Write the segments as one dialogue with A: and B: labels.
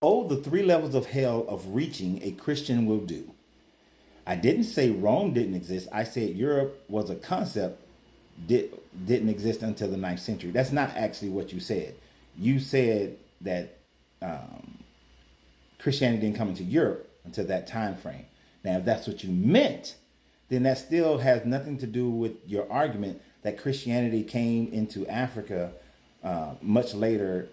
A: Oh, the three levels of hell of reaching a Christian will do. I didn't say Rome didn't exist. I said Europe was a concept did, didn't exist until the ninth century. That's not actually what you said. You said that Christianity didn't come into Europe until that time frame. Now, if that's what you meant, then that still has nothing to do with your argument that Christianity came into Africa much later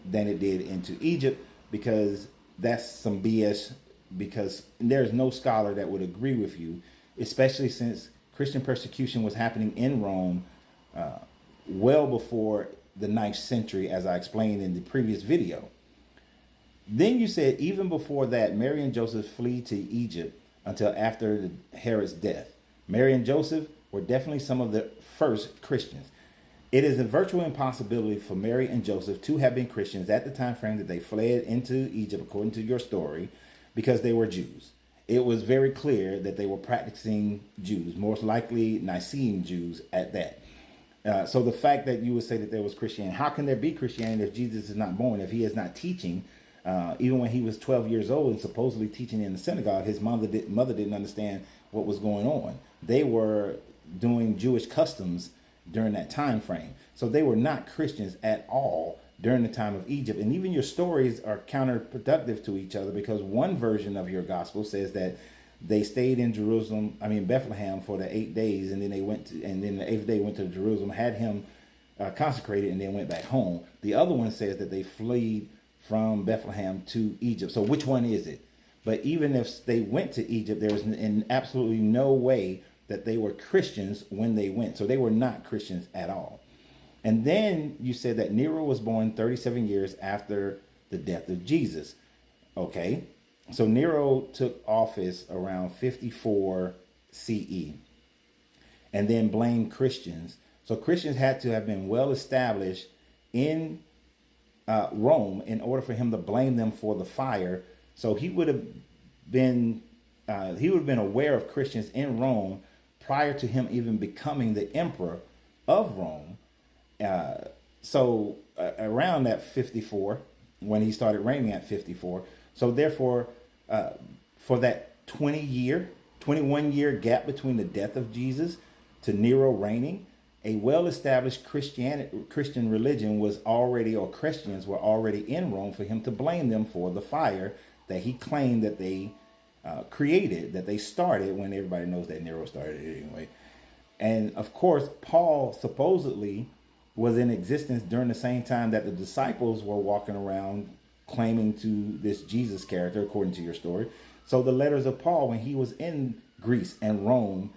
A: than it did into Egypt, because that's some BS. Because there's no scholar that would agree with you, especially since Christian persecution was happening in Rome well before the ninth century, as I explained in the previous video. Then you said even before that, Mary and Joseph flee to Egypt until after Herod's death. Mary and Joseph were definitely some of the first Christians. It is a virtual impossibility for Mary and Joseph to have been Christians at the time frame that they fled into Egypt, according to your story, because they were Jews. It was very clear that they were practicing Jews, most likely Nicene Jews at that. So the fact that you would say that there was Christianity, how can there be Christianity if Jesus is not born, if he is not teaching? Even when he was 12 years old and supposedly teaching in the synagogue, his mother didn't understand what was going on. They were doing Jewish customs during that time frame. So they were not Christians at all during the time of Egypt. And even your stories are counterproductive to each other, because one version of your gospel says that they stayed in Bethlehem for the 8 days, and then and then the eighth day went to Jerusalem, had him consecrated, and then went back home. The other one says that they fled from Bethlehem to Egypt. So which one is it? But even if they went to Egypt, there was in absolutely no way that they were Christians when they went. So they were not Christians at all. And then you said that Nero was born 37 years after the death of Jesus. Okay. So Nero took office around 54 CE and then blamed Christians. So Christians had to have been well established in Rome in order for him to blame them for the fire. So he would have been aware of Christians in Rome prior to him even becoming the emperor of Rome. Around that 54, when he started reigning at 54. So therefore, for that 21 year gap between the death of Jesus to Nero reigning, a well-established Christian religion was already, or Christians were already in Rome for him to blame them for the fire that he claimed that they created, that they started, when everybody knows that Nero started it anyway. And of course, Paul supposedly was in existence during the same time that the disciples were walking around claiming to this Jesus character, according to your story. So the letters of Paul, when he was in Greece and Rome,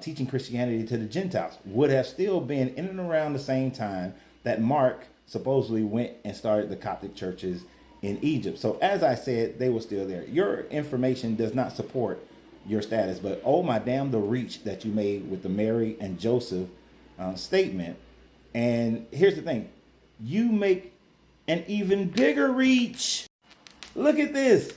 A: teaching Christianity to the Gentiles, would have still been in and around the same time that Mark supposedly went and started the Coptic churches in Egypt. So as I said, they were still there. Your information does not support your status, but oh my damn, the reach that you made with the Mary and Joseph statement. And here's the thing, you make an even bigger reach. Look at this.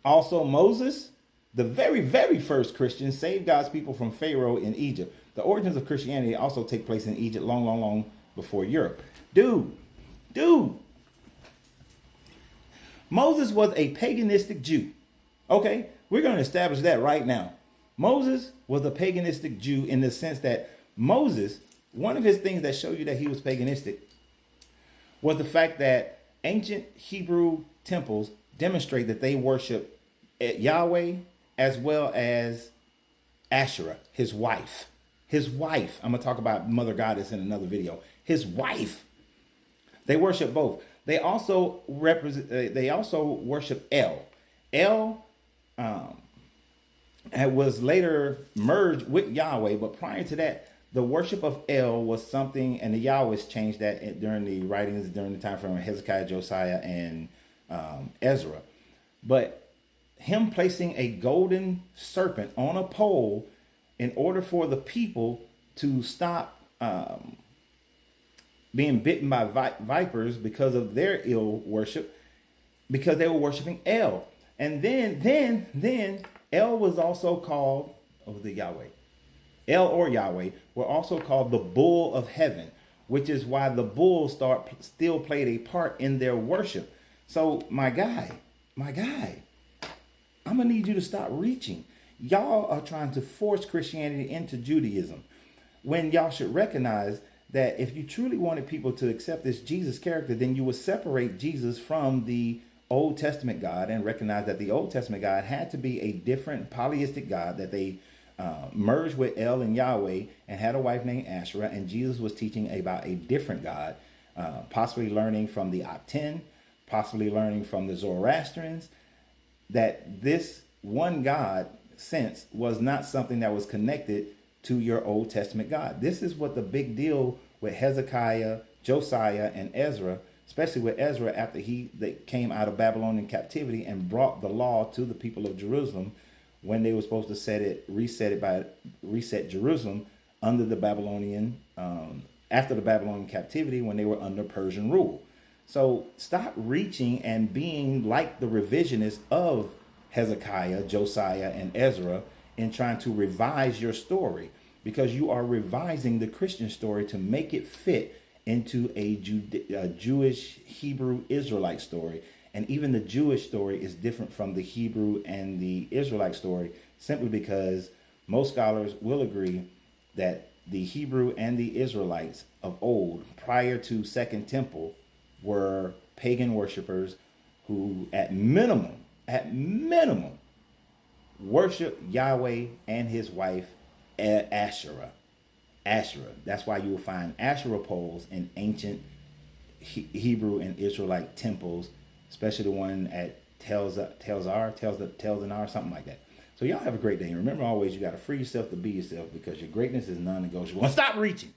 A: Also, Moses, the very, very first Christian, saved God's people from Pharaoh in Egypt. The origins of Christianity also take place in Egypt long, long, long before Europe. Dude, Moses was a paganistic Jew. Okay, we're going to establish that right now. Moses was a paganistic Jew in the sense that Moses, one of his things that show you that he was paganistic was the fact that ancient Hebrew temples demonstrate that they worship Yahweh as well as Asherah, his wife. His wife. I'm going to talk about Mother Goddess in another video. His wife. They worship both. They also worship El. El was later merged with Yahweh, but prior to that, the worship of El was something, and the Yahwehs changed that during the writings during the time frame of Hezekiah, Josiah, and Ezra. But him placing a golden serpent on a pole in order for the people to stop being bitten by vipers because of their ill worship, because they were worshiping El. And then El was also called, the Yahweh. El or Yahweh were also called the bull of heaven, which is why the bull still played a part in their worship. So my guy, I'm gonna need you to stop reaching. Y'all are trying to force Christianity into Judaism when y'all should recognize that if you truly wanted people to accept this Jesus character, then you would separate Jesus from the Old Testament God and recognize that the Old Testament God had to be a different polyistic God that they merged with El and Yahweh and had a wife named Asherah, and Jesus was teaching about a different God, possibly learning from the Aten, possibly learning from the Zoroastrians, that this one God sense was not something that was connected to your Old Testament God. This is what the big deal with Hezekiah, Josiah, and Ezra, especially with Ezra after they came out of Babylonian captivity and brought the law to the people of Jerusalem when they were supposed to reset Jerusalem under the Babylonian after the Babylonian captivity when they were under Persian rule. So stop reaching and being like the revisionists of Hezekiah, Josiah, and Ezra in trying to revise your story, because you are revising the Christian story to make it fit into a Jewish, Hebrew, Israelite story. And even the Jewish story is different from the Hebrew and the Israelite story, simply because most scholars will agree that the Hebrew and the Israelites of old, prior to Second Temple, were pagan worshipers who at minimum, worship Yahweh and his wife Asherah. Asherah. That's why you will find Asherah poles in ancient Hebrew and Israelite temples, especially the one at Tel Zanar, something like that. So y'all have a great day. And remember always, you got to free yourself to be yourself, because your greatness is non-negotiable. Stop reaching.